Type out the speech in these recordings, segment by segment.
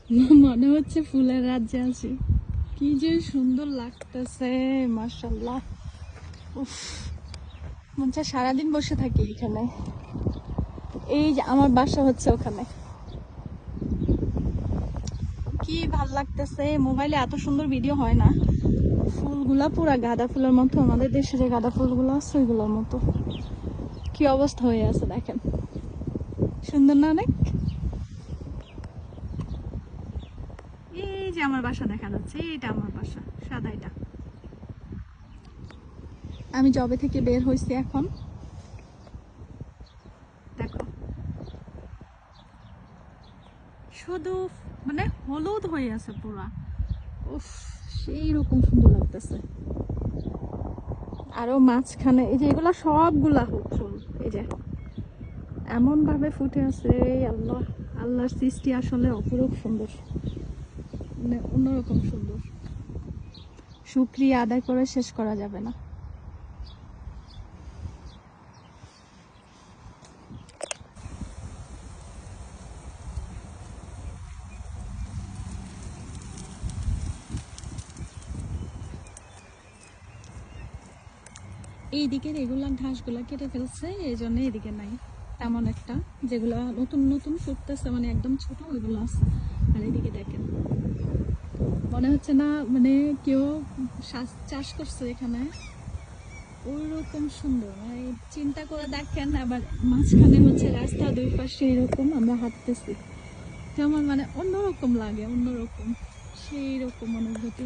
মনে হচ্ছে ফুলের রাজ্যে আছি। কি যে সুন্দর লাগতেছে, মাশাআল্লাহ। উফ, মনে হচ্ছে সারাদিন বসে থাকি এখানে। এই যে আমার বাসা হচ্ছে ওখানে। কি ভাল লাগতেছে, মোবাইলে এত সুন্দর ভিডিও হয় না। ফুলগুলা পুরা গাঁদা ফুলের মতো, আমাদের দেশে যে গাঁদা ফুলগুলো আছে ওইগুলোর মতো। কি অবস্থা হয়ে আছে দেখেন, সুন্দর না অনেক? এই যে আমার বাসা দেখা যাচ্ছে, এটা আমার বাসা, সাদা এটা। আমি জবে থেকে বের হয়েছি এখন, দেখো শুধু মানে হলুদ হয়ে আছে পুরা। উফ, সেই রকম সুন্দর লাগতেছে। আরো মাঝখানে এই যে এগুলা সবগুলা ফুল, এই যে এমন ভাবে ফুটে আছে। আল্লাহ, আল্লাহর সৃষ্টি আসলে অপরূপ সুন্দর, মানে অন্যরকম সুন্দর। শুকরিয়া আদায় করে শেষ করা যাবে না। এই দিকের রেগুলার ঘাসগুলা কেটে ফেলছে, এই জন্য এদিকে নাই তেমন একটা। যেগুলা নতুন নতুন ফুটতেছে মানে একদম ছোট ওইগুলো আছে। আর এদিকে দেখেন, মনে হচ্ছে না মানে কেউ চাষ করছে এখানে, ওইরকম সুন্দর। মানে চিন্তা করে দেখেন, আবার মাঝখানে হচ্ছে রাস্তা, দুই পাশে এরকম আমরা হাঁটতেছি, যেমন মানে অন্যরকম লাগে, অন্যরকম সেই রকম অনুভূতি।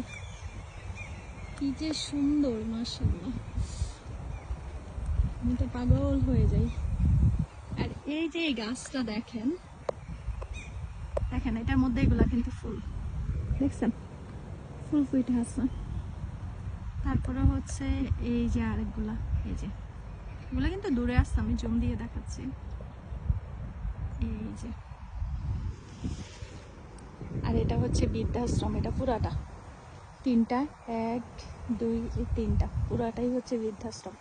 কি যে সুন্দর, মাশাআল্লাহ, আমি তো পাগল হয়ে যাই। আর এই যে এই গাছটা দেখেন, দেখেন এটার মধ্যে এগুলা কিন্তু ফুল, দেখছেন ফুল ফুটে আছে। তারপরে হচ্ছে এই যে আরেকগুলা, এই যে এগুলা কিন্তু দূরে আসছে, আমি জুম দিয়ে দেখাচ্ছি। এই যে, আর এটা হচ্ছে বৃদ্ধাশ্রম, এটা পুরাটা তিনটা, এক দুই এই তিনটা পুরাটাই হচ্ছে বৃদ্ধাশ্রম।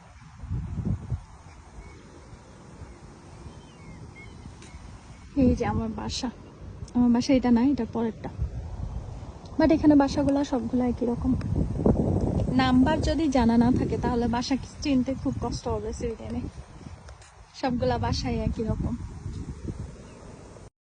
এই যে আমার বাসা, আমার বাসা এটা না, এটা পরেরটা। বাট এখানে বাসাগুলা সবগুলা একই রকম। নাম্বার যদি জানা না থাকে তাহলে বাসা চিনতে খুব কষ্ট হবে সুইডেনে। সবগুলা বাসাই একই রকম।